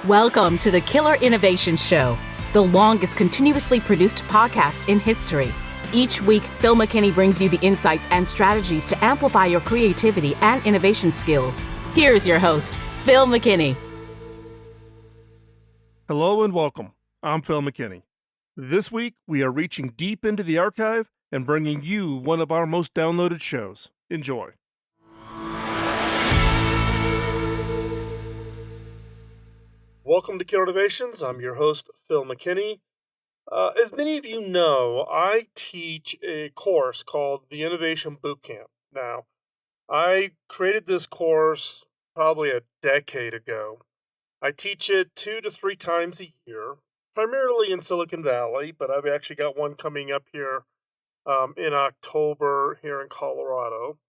Welcome to the Killer Innovation Show, the longest continuously produced podcast in history. Each week, Phil McKinney brings you the insights and strategies to amplify your creativity and innovation skills. Here's your host, Phil McKinney. Hello and welcome. I'm Phil McKinney. This week, we are reaching deep into the archive and bringing you one of our most downloaded shows. Enjoy. Welcome to Killer Innovations. I'm your host, Phil McKinney. As many of you know, I teach a course called the Innovation Bootcamp. Now, I created this course probably a decade ago. I teach it 2 to 3 times a year, primarily in Silicon Valley, but I've actually got one coming up here in October here in Colorado.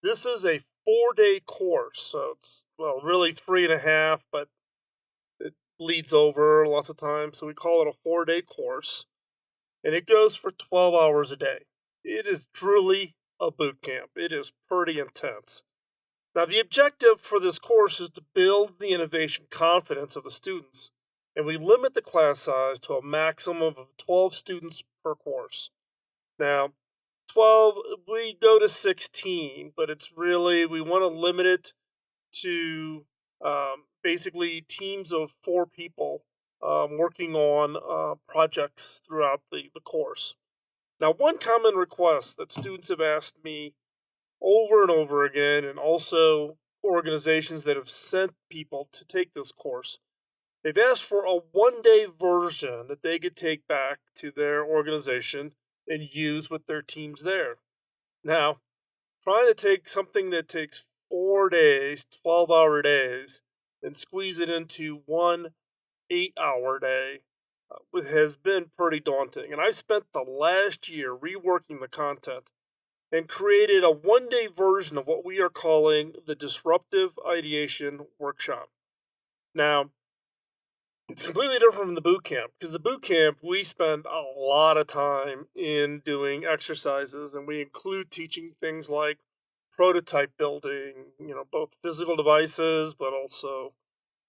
This is a 4-day course, so it's, really 3.5, but it bleeds over lots of times, so we call it a 4-day course, and it goes for 12 hours a day. It is truly a boot camp. It is pretty intense. Now, the objective for this course is to build the innovation confidence of the students, and we limit the class size to a maximum of 12 students per course. Now, 12, we go to 16, but it's really, we want to limit it to basically teams of 4 people working on projects throughout the course. Now, one common request that students have asked me over and over again, and also organizations that have sent people to take this course, they've asked for a 1-day version that they could take back to their organization and use with their teams there. Now, trying to take something that takes 4 days, 12-hour days, and squeeze it into one 8-hour day has been pretty daunting. And I spent the last year reworking the content and created a 1-day version of what we are calling the Disruptive Ideation Workshop. Now, it's completely different from the boot camp, because the boot camp, we spend a lot of time in doing exercises, and we include teaching things like prototype building, both physical devices, but also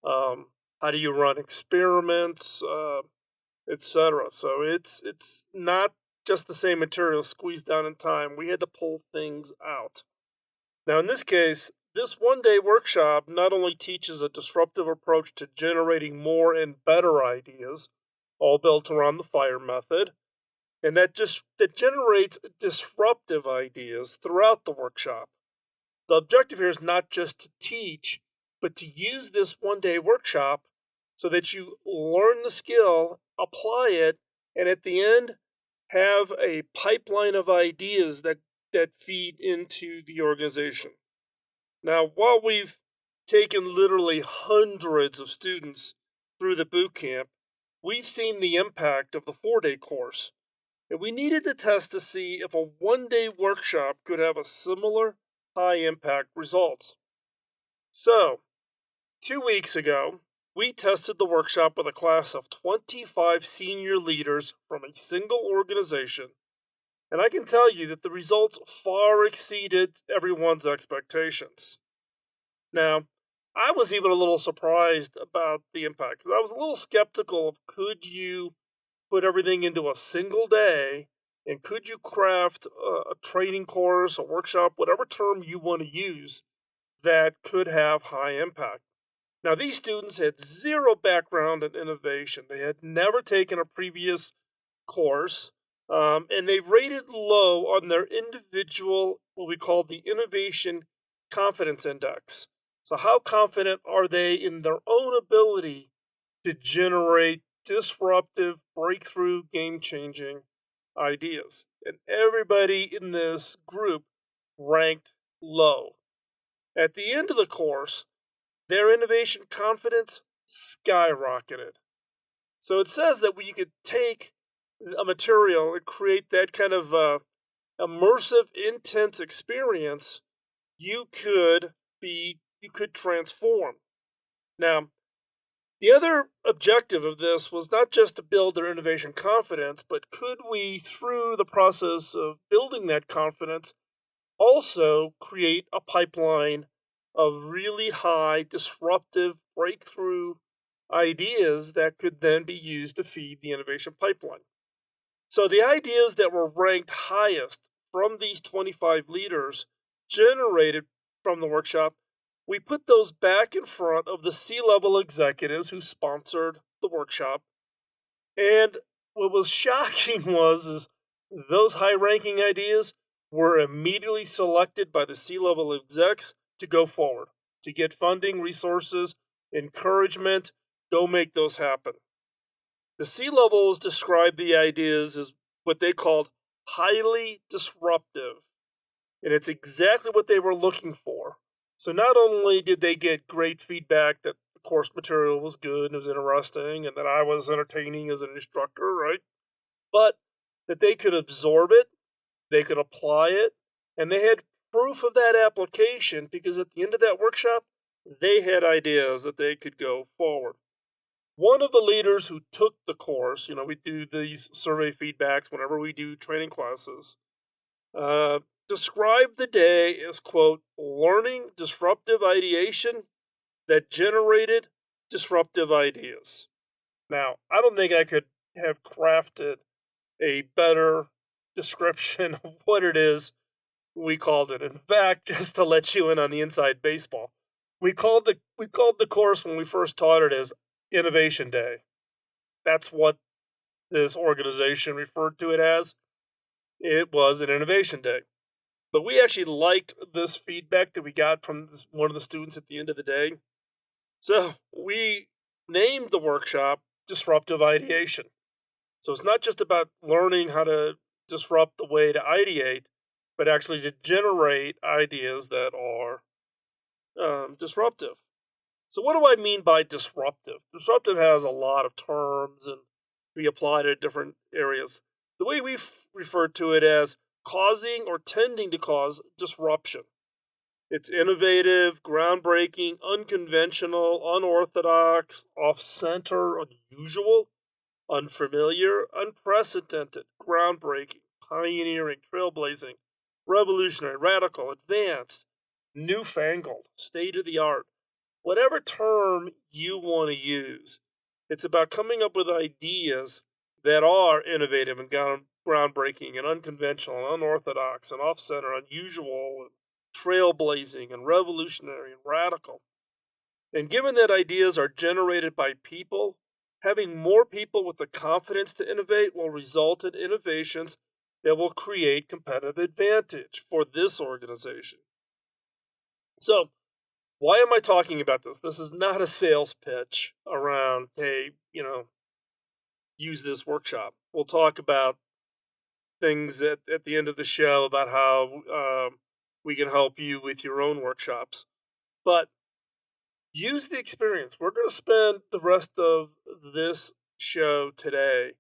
how do you run experiments, etc. So it's not just the same material squeezed down in time. We had to pull things out. Now, in this case, this 1-day workshop not only teaches a disruptive approach to generating more and better ideas, all built around the FIRE method, and that generates disruptive ideas throughout the workshop. The objective here is not just to teach, but to use this 1-day workshop so that you learn the skill, apply it, and at the end, have a pipeline of ideas that feed into the organization. Now, while we've taken literally hundreds of students through the boot camp, we've seen the impact of the 4-day course, and we needed to test to see if a 1-day workshop could have a similar high-impact results. So, 2 weeks ago, we tested the workshop with a class of 25 senior leaders from a single organization, and I can tell you that the results far exceeded everyone's expectations. Now, I was even a little surprised about the impact, because I was a little skeptical of could you put everything into a single day, and could you craft a training course, a workshop, whatever term you want to use, that could have high impact. Now, these students had zero background in innovation. They had never taken a previous course, and they rated low on their individual, what we call the Innovation Confidence Index. So how confident are they in their own ability to generate disruptive, breakthrough, game-changing ideas? And everybody in this group ranked low. At the end of the course, their innovation confidence skyrocketed. So it says that when you could take a material and create that kind of immersive, intense experience, you could transform. Now, the other objective of this was not just to build their innovation confidence, but could we, through the process of building that confidence, also create a pipeline of really high, disruptive, breakthrough ideas that could then be used to feed the innovation pipeline. So the ideas that were ranked highest from these 25 leaders generated from the workshop, we put those back in front of the C-level executives who sponsored the workshop. And what was shocking was is those high-ranking ideas were immediately selected by the C-level execs to go forward, to get funding, resources, encouragement, go make those happen. The C-levels described the ideas as what they called highly disruptive, and it's exactly what they were looking for. So not only did they get great feedback that the course material was good and was interesting and that I was entertaining as an instructor, right? But that they could absorb it, they could apply it, and they had proof of that application because at the end of that workshop, they had ideas that they could go forward. One of the leaders who took the course, we do these survey feedbacks whenever we do training classes, uh, described the day as, quote, learning disruptive ideation that generated disruptive ideas. Now, I don't think I could have crafted a better description of what it is we called it. In fact, just to let you in on the inside baseball, we called the course when we first taught it as Innovation Day. That's what this organization referred to it as. It was an Innovation Day. But we actually liked this feedback that we got from one of the students at the end of the day. So we named the workshop Disruptive Ideation. So it's not just about learning how to disrupt the way to ideate, but actually to generate ideas that are disruptive. So, what do I mean by disruptive? Disruptive has a lot of terms and we apply it at different areas. The way we've referred to it as causing or tending to cause disruption. It's innovative, groundbreaking, unconventional, unorthodox, off center, unusual, unfamiliar, unprecedented, groundbreaking, pioneering, trailblazing, revolutionary, radical, advanced, newfangled, state of the art. Whatever term you want to use, it's about coming up with ideas that are innovative and groundbreaking and unconventional and unorthodox and off center, unusual, and trailblazing and revolutionary and radical. And given that ideas are generated by people, having more people with the confidence to innovate will result in innovations that will create competitive advantage for this organization. So, why am I talking about this? This is not a sales pitch around, hey, use this workshop. We'll talk about things at the end of the show about how we can help you with your own workshops. But use the experience. We're going to spend the rest of this show today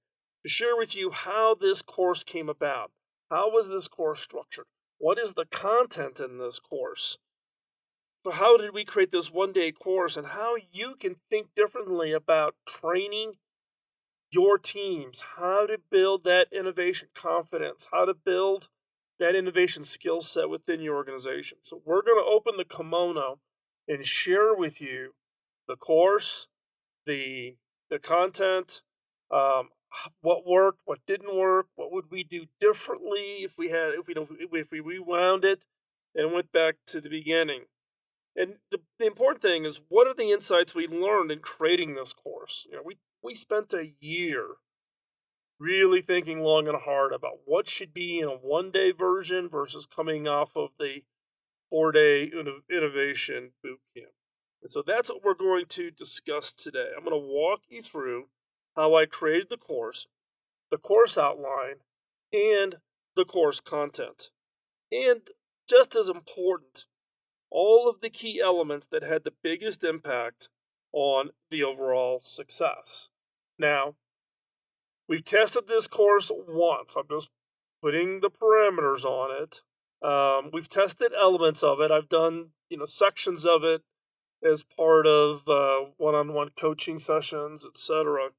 to share with you how this course came about. How was this course structured? What is the content in this course? So how did we create this one-day course and how you can think differently about training your teams, how to build that innovation confidence, how to build that innovation skill set within your organization. So we're going to open the kimono and share with you the course, the content, what worked, what didn't work, what would we do differently if we rewound it and went back to the beginning. And the important thing is, what are the insights we learned in creating this course? We spent a year really thinking long and hard about what should be in a one-day version versus coming off of the 4-day innovation boot camp. And so that's what we're going to discuss today. I'm going to walk you through how I created the course outline, and the course content. And just as important, all of the key elements that had the biggest impact on the overall success. Now, we've tested this course once. I'm just putting the parameters on it. We've tested elements of it. I've done, sections of it as part of one-on-one coaching sessions, etc.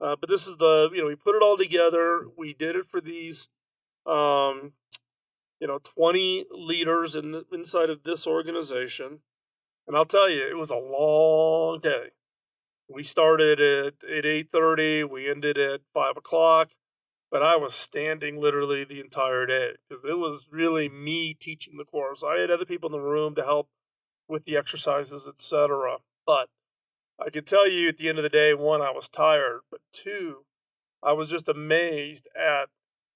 But this is we put it all together. We did it for these, 20 leaders inside of this organization. And I'll tell you, it was a long day. We started at 8:30. We ended at 5 o'clock. But I was standing literally the entire day because it was really me teaching the course. I had other people in the room to help with the exercises, etc. But I could tell you at the end of the day, one, I was tired, but two, I was just amazed at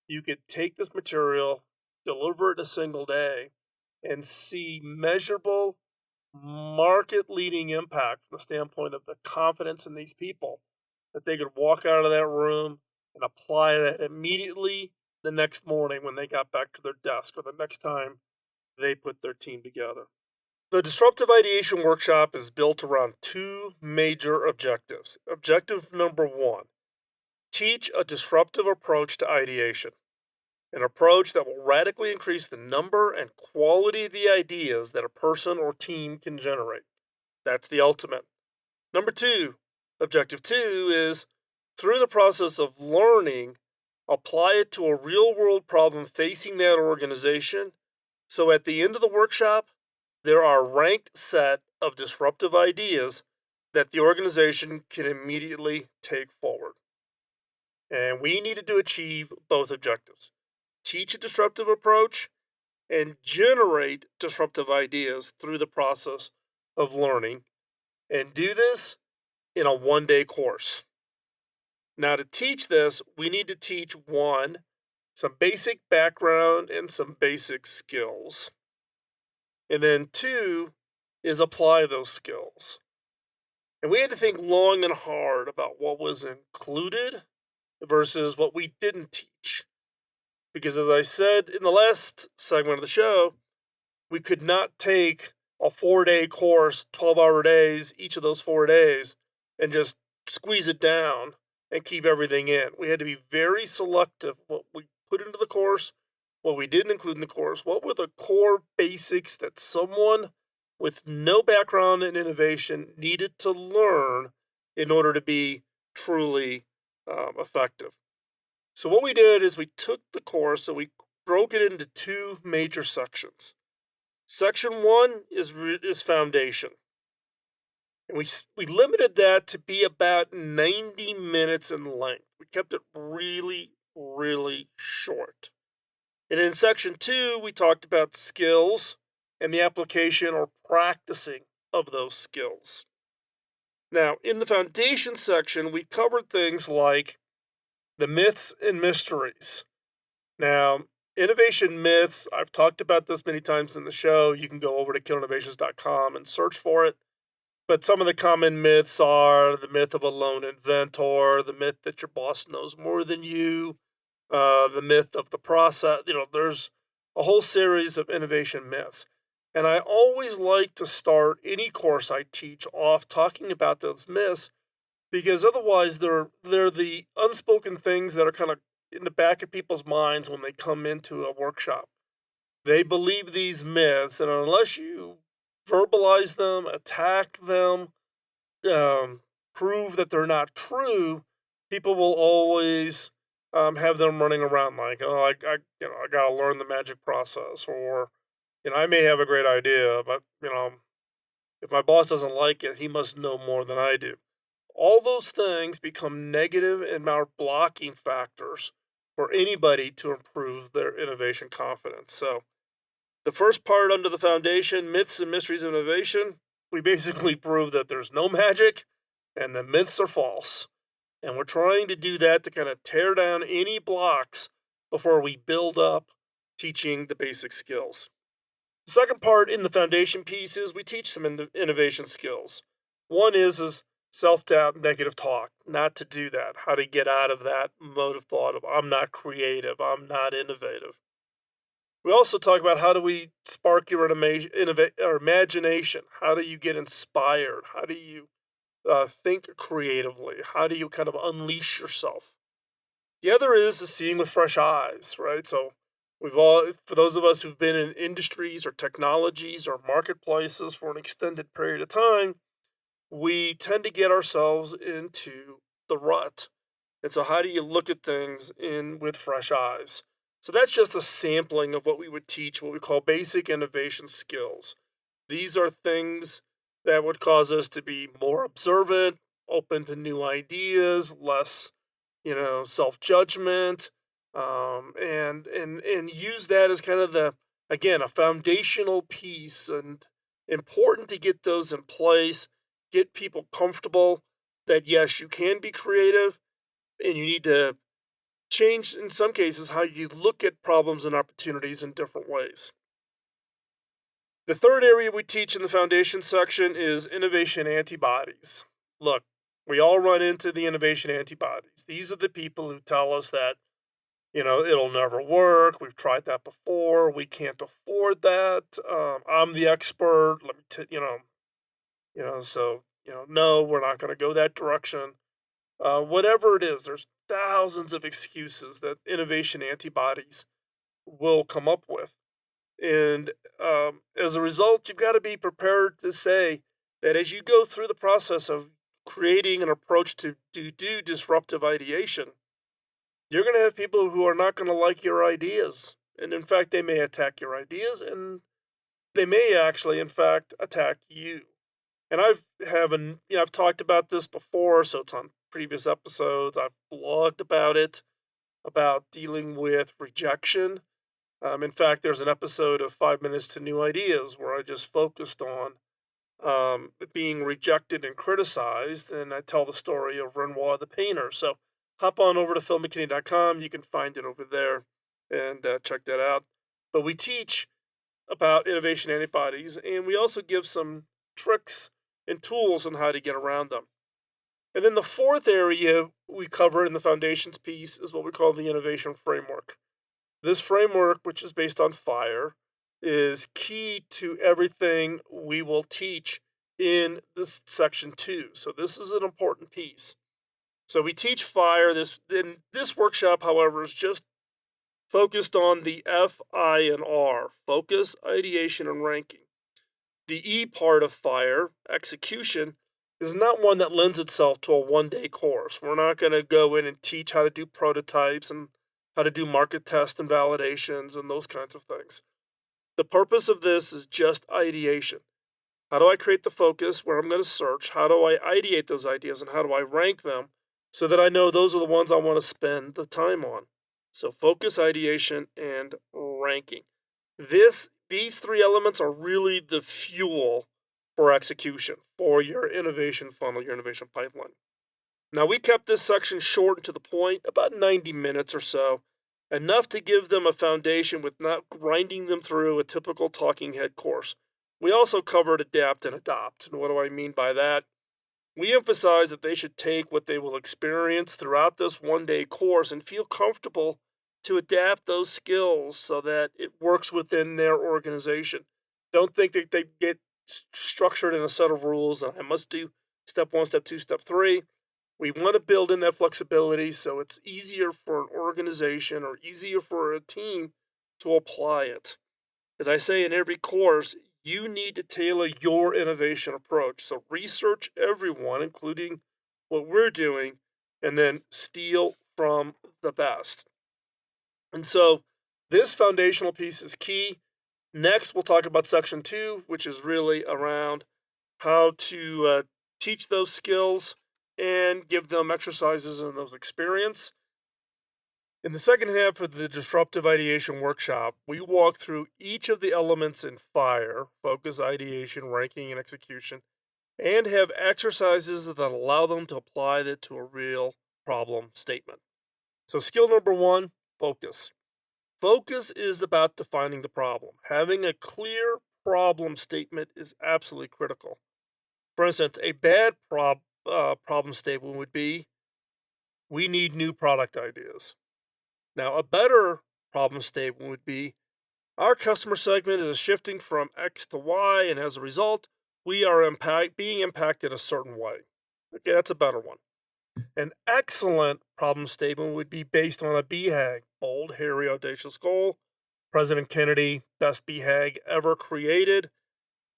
you could take this material, deliver it in a single day, and see measurable market leading impact from the standpoint of the confidence in these people that they could walk out of that room and apply that immediately the next morning when they got back to their desk or the next time they put their team together. The Disruptive Ideation Workshop is built around two major objectives. Objective number one, teach a disruptive approach to ideation, an approach that will radically increase the number and quality of the ideas that a person or team can generate. That's the ultimate. Number two, objective two is through the process of learning, apply it to a real world problem facing that organization. So at the end of the workshop, there are a ranked set of disruptive ideas that the organization can immediately take forward. And we needed to achieve both objectives, teach a disruptive approach and generate disruptive ideas through the process of learning, and do this in a 1 day course. Now, to teach this, we need to teach one, some basic background and some basic skills. And then two is apply those skills. And we had to think long and hard about what was included versus what we didn't teach. Because as I said in the last segment of the show, we could not take a 4 day course, 12-hour days, each of those 4 days, and just squeeze it down and keep everything in. We had to be very selective what we put into the course, what we didn't include in the course, what were the core basics that someone with no background in innovation needed to learn in order to be truly effective. So what we did is we took the course, so we broke it into two major sections. Section one is foundation. And we limited that to be about 90 minutes in length. We kept it really, really short. And in section two, we talked about skills and the application or practicing of those skills. Now, in the foundation section, we covered things like the myths and mysteries. Now, innovation myths, I've talked about this many times in the show. You can go over to killinnovations.com and search for it. But some of the common myths are the myth of a lone inventor, the myth that your boss knows more than you, the myth of the process. There's a whole series of innovation myths. And I always like to start any course I teach off talking about those myths because otherwise they're the unspoken things that are kind of in the back of people's minds when they come into a workshop. They believe these myths, and unless you verbalize them, attack them, prove that they're not true, people will always have them running around like, oh, I gotta learn the magic process, or I may have a great idea, but if my boss doesn't like it, he must know more than I do. All those things become negative and are blocking factors for anybody to improve their innovation confidence. So the first part under the foundation, myths and mysteries of innovation, we basically prove that there's no magic and the myths are false. And we're trying to do that to kind of tear down any blocks before we build up teaching the basic skills. The second part in the foundation piece is we teach some innovation skills. One is self-doubt, negative talk, not to do that, how to get out of that mode of thought of I'm not creative, I'm not innovative. We also talk about how do we spark your imagination? How do you get inspired? How do you think creatively? How do you kind of unleash yourself? The other is seeing with fresh eyes, right? So for those of us who've been in industries or technologies or marketplaces for an extended period of time, we tend to get ourselves into the rut. And so how do you look at things with fresh eyes? So that's just a sampling of what we would teach, what we call basic innovation skills. These are things that would cause us to be more observant, open to new ideas, less, self-judgment, and use that as kind of again, a foundational piece, and important to get those in place, get people comfortable that yes, you can be creative, and you need to change, in some cases, how you look at problems and opportunities in different ways. The third area we teach in the foundation section is innovation antibodies. Look, we all run into the innovation antibodies. These are the people who tell us that, it'll never work. We've tried that before. We can't afford that. I'm the expert. Let me, so, no, we're not going to go that direction. Whatever it is, there's thousands of excuses that innovation antibodies will come up with. And as a result, you've got to be prepared to say that as you go through the process of creating an approach to do disruptive ideation, you're going to have people who are not going to like your ideas. And in fact, they may attack your ideas, and they may actually, in fact, attack you. And I've talked about this before, so it's on previous episodes. I've blogged about it, about dealing with rejection. In fact, there's an episode of 5 Minutes to New Ideas where I just focused on being rejected and criticized, and I tell the story of Renoir the painter. So hop on over to philmckinney.com. You can find it over there and check that out. But we teach about innovation antibodies, and we also give some tricks and tools on how to get around them. And then the fourth area we cover in the foundations piece is what we call the innovation framework. This framework, which is based on FIRE, is key to everything we will teach in this section 2. So this is an important piece. So we teach FIRE. This workshop, however, is just focused on the F, I, and R: focus, ideation, and ranking. The E part of FIRE, execution, is not one that lends itself to a one-day course. We're not going to go in and teach how to do prototypes and how to do market tests and validations and those kinds of things. The purpose of this is just ideation. How do I create the focus where I'm going to search? How do I ideate those ideas, and how do I rank them so that I know those are the ones I want to spend the time on? So focus, ideation, and ranking. These three elements are really the fuel for execution, for your innovation funnel, your innovation pipeline. Now, we kept this section short and to the point, about 90 minutes or so, enough to give them a foundation with not grinding them through a typical talking head course. We also covered adapt and adopt. And what do I mean by that? We emphasize that they should take what they will experience throughout this one-day course and feel comfortable to adapt those skills so that it works within their organization. Don't think that they get structured in a set of rules and I must do step 1, step 2, step 3. We want to build in that flexibility so it's easier for an organization or easier for a team to apply it. As I say in every course, you need to tailor your innovation approach. So research everyone, including what we're doing, and then steal from the best. And so this foundational piece is key. Next, we'll talk about section 2, which is really around how to teach those skills and give them exercises in those experience. In the second half of the Disruptive Ideation Workshop, we walk through each of the elements in FIRE: focus, ideation, ranking, and execution, and have exercises that allow them to apply that to a real problem statement. So skill number 1, focus. Focus is about defining the problem. Having a clear problem statement is absolutely critical. For instance, a bad problem statement would be, we need new product ideas. Now, a better problem statement would be, our customer segment is shifting from X to Y, and as a result, we are being impacted a certain way. Okay, that's a better one. An excellent problem statement would be based on a BHAG, bold, hairy, audacious goal. President Kennedy, best BHAG ever created,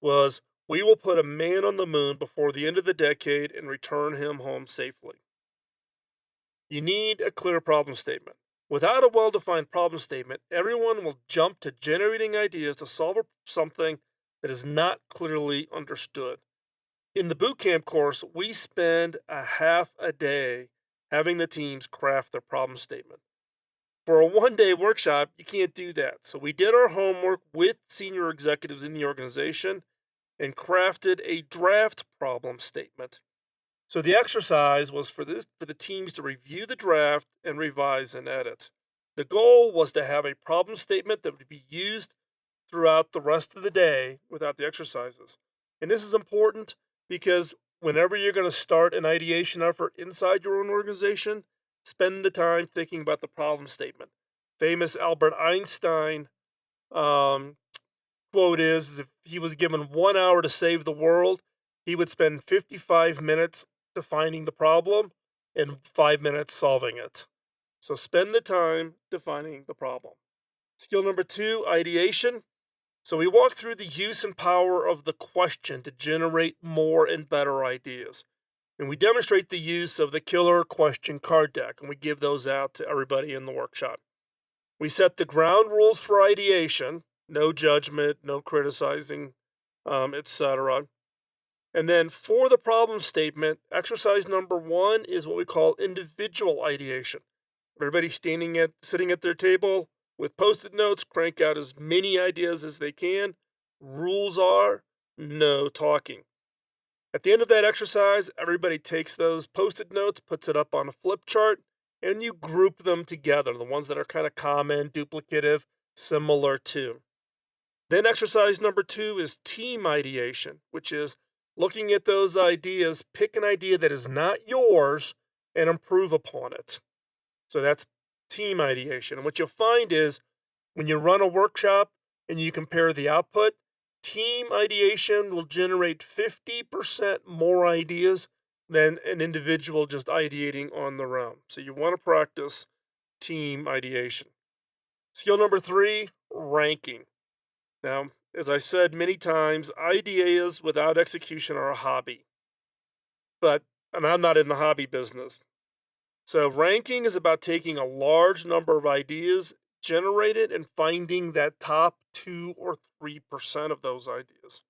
was, we will put a man on the moon before the end of the decade and return him home safely. You need a clear problem statement. Without a well-defined problem statement, everyone will jump to generating ideas to solve something that is not clearly understood. In the boot camp course, we spend a half a day having the teams craft their problem statement. For a 1 day workshop, you can't do that. So we did our homework with senior executives in the organization and crafted a draft problem statement. So the exercise was for the teams to review the draft and revise and edit. The goal was to have a problem statement that would be used throughout the rest of the day without the exercises. And this is important because whenever you're going to start an ideation effort inside your own organization, spend the time thinking about the problem statement. Famous Albert Einstein um, quote is, if he was given 1 hour to save the world, he would spend 55 minutes defining the problem and 5 minutes solving it. So spend the time defining the problem. Skill number 2, ideation. So we walk through the use and power of the question to generate more and better ideas. And we demonstrate the use of the killer question card deck, and we give those out to everybody in the workshop. We set the ground rules for ideation, no judgment, no criticizing, etc. And then for the problem statement, exercise number 1 is what we call individual ideation. Everybody sitting at their table with post-it notes, crank out as many ideas as they can. Rules are no talking. At the end of that exercise, everybody takes those post-it notes, puts it up on a flip chart, and you group them together, the ones that are kind of common, duplicative, similar to. Then exercise number 2 is team ideation, which is looking at those ideas, pick an idea that is not yours and improve upon it. So that's team ideation. And what you'll find is when you run a workshop and you compare the output, team ideation will generate 50% more ideas than an individual just ideating on their own. So you want to practice team ideation. Skill number 3, ranking. Now, as I said many times, ideas without execution are a hobby. And I'm not in the hobby business. So ranking is about taking a large number of ideas generated and finding that top 2 or 3% of those ideas.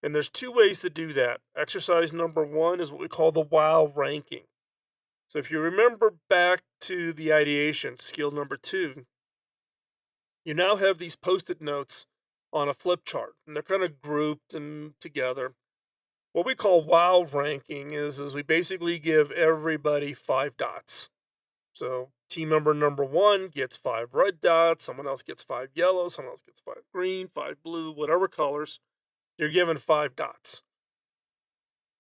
And there's 2 ways to do that. Exercise number 1 is what we call the wow ranking. So if you remember back to the ideation, skill number 2, you now have these post-it notes on a flip chart, and they're kind of grouped and together. What we call wow ranking is we basically give everybody 5 dots. So team member number 1 gets 5 red dots, someone else gets 5 yellow, someone else gets 5 green, 5 blue, whatever colors. You're given 5 dots.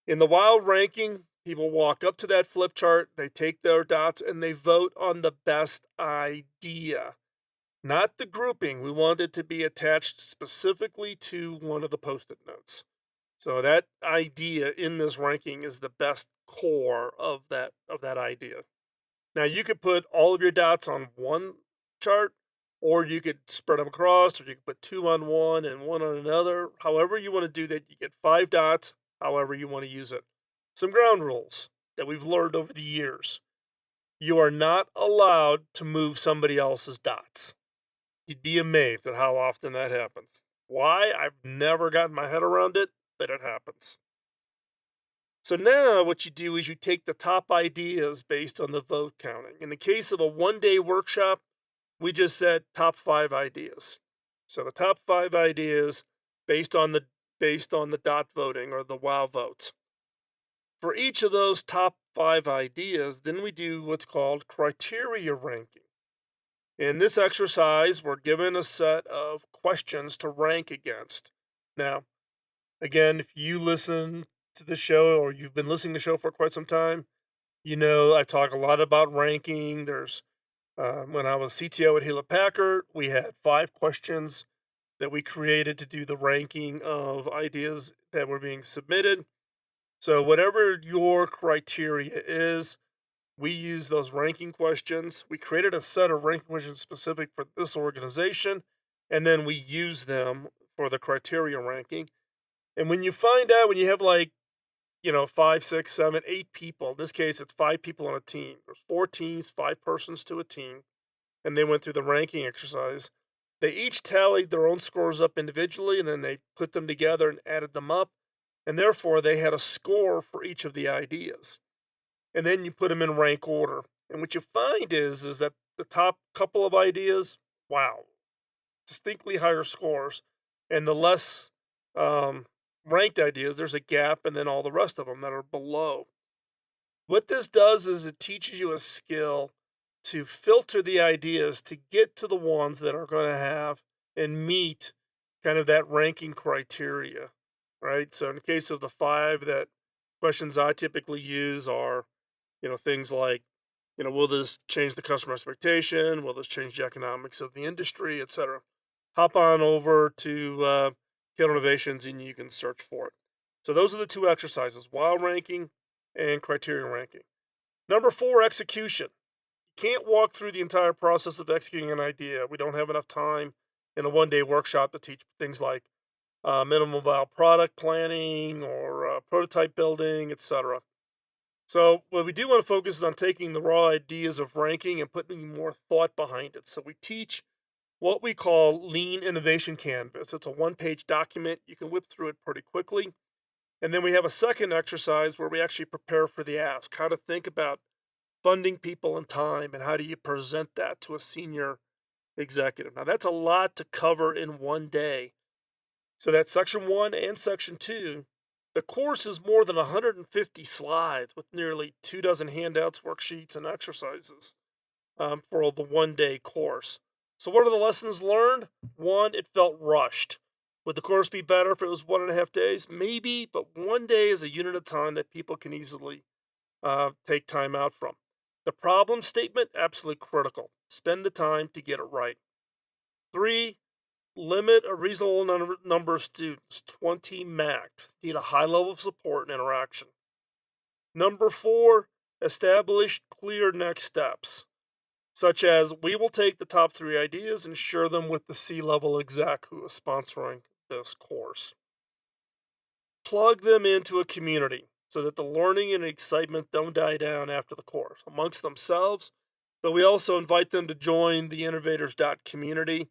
In the wow ranking, people walk up to that flip chart, they take their dots, and they vote on the best idea. Not the grouping. We want it to be attached specifically to one of the post-it notes. So that idea in this ranking is the best core of that idea. Now you could put all of your dots on one chart, or you could spread them across, or you could put 2 on one and 1 on another. However you want to do that, you get 5 dots, however you want to use it. Some ground rules that we've learned over the years. You are not allowed to move somebody else's dots. You'd be amazed at how often that happens. Why? I've never gotten my head around it, but it happens. So now what you do is you take the top ideas based on the vote counting. In the case of a 1-day workshop, we just said top 5 ideas. So the top 5 ideas based on the dot voting or the wow votes. For each of those top 5 ideas, then we do what's called criteria ranking. In this exercise, we're given a set of questions to rank against. Now, again, if you listen to the show or you've been listening to the show for quite some time, you know I talk a lot about ranking. There's when I was CTO at Hewlett Packard, we had 5 questions that we created to do the ranking of ideas that were being submitted. So whatever your criteria is, we use those ranking questions. We created a set of ranking questions specific for this organization, and then we use them for the criteria ranking. And when you find out, when you have 5, 6, 7, 8 people, in this case, it's 5 people on a team. There's 4 teams, 5 persons to a team, and they went through the ranking exercise. They each tallied their own scores up individually, and then they put them together and added them up. and therefore they had a score for each of the ideas. And then you put them in rank order. And what you find is that the top couple of ideas, wow, distinctly higher scores, and the less ranked ideas, there's a gap, and then all the rest of them that are below. What this does is it teaches you a skill to filter the ideas to get to the ones that are going to have and meet kind of that ranking criteria, right? So in the case of the 5 that questions I typically use are, things like, will this change the customer expectation? Will this change the economics of the industry, et cetera? Hop on over to Killer Innovations and you can search for it. So those are the 2 exercises, while ranking and criterion ranking. Number 4, execution. You can't walk through the entire process of executing an idea. We don't have enough time in a one-day workshop to teach things like minimum viable product planning or prototype building, etc. So what we do want to focus is on taking the raw ideas of ranking and putting more thought behind it. So we teach what we call Lean Innovation Canvas. It's a 1-page document. You can whip through it pretty quickly. And then we have a second exercise where we actually prepare for the ask, how to think about funding people and time, and how do you present that to a senior executive. Now, that's a lot to cover in one day. So that's section 1 and section 2. The course is more than 150 slides with nearly 2 dozen handouts, worksheets, and exercises for the one-day course. So what are the lessons learned? 1, it felt rushed. Would the course be better if it was 1.5 days? Maybe, but 1 day is a unit of time that people can easily take time out from. The problem statement, absolutely critical. Spend the time to get it right. 3, limit a reasonable number of students, 20 max. Need a high level of support and interaction. Number 4, establish clear next steps, such as we will take the top 3 ideas and share them with the C-level exec who is sponsoring this course. Plug them into a community so that the learning and excitement don't die down after the course amongst themselves, but we also invite them to join the innovators.community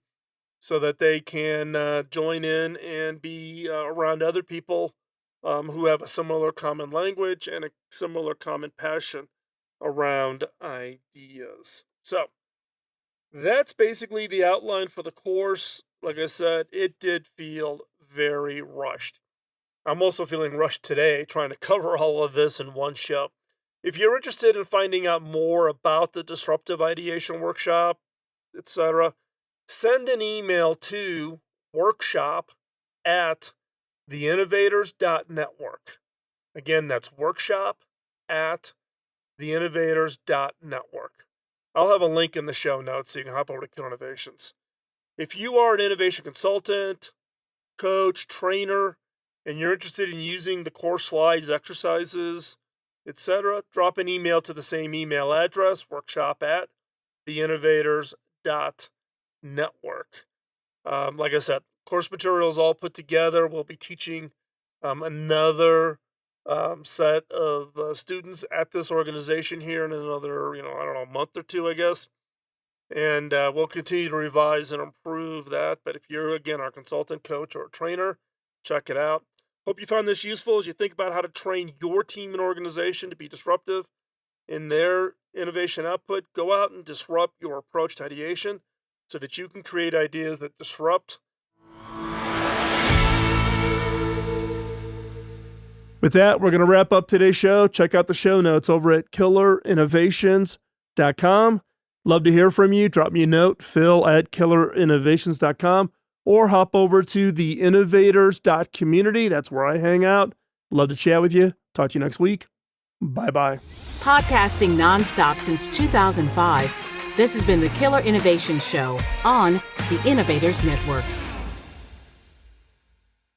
so that they can join in and be around other people who have a similar common language and a similar common passion around ideas. So that's basically the outline for the course. Like I said, it did feel very rushed. I'm also feeling rushed today trying to cover all of this in one show. If you're interested in finding out more about the Disruptive Ideation Workshop, etc., send an email to workshop@theinnovators.network. Again, that's workshop@theinnovators.network. I'll have a link in the show notes so you can hop over to Killer Innovations. If you are an innovation consultant, coach, trainer, and you're interested in using the course slides, exercises, etc., drop an email to the same email address, workshop@theinnovators.network. Like I said, course materials all put together. We'll be teaching another set of students at this organization here in another, month or 2, I guess. And we'll continue to revise and improve that. But if you're, again, our consultant, coach, or trainer, check it out. Hope you found this useful as you think about how to train your team and organization to be disruptive in their innovation output. Go out and disrupt your approach to ideation so that you can create ideas that disrupt. With that, we're going to wrap up today's show. Check out the show notes over at killerinnovations.com. Love to hear from you. Drop me a note, phil@killerinnovations.com, or hop over to the innovators.community. That's where I hang out. Love to chat with you. Talk to you next week. Bye-bye. Podcasting nonstop since 2005, this has been the Killer Innovation Show on the Innovators Network.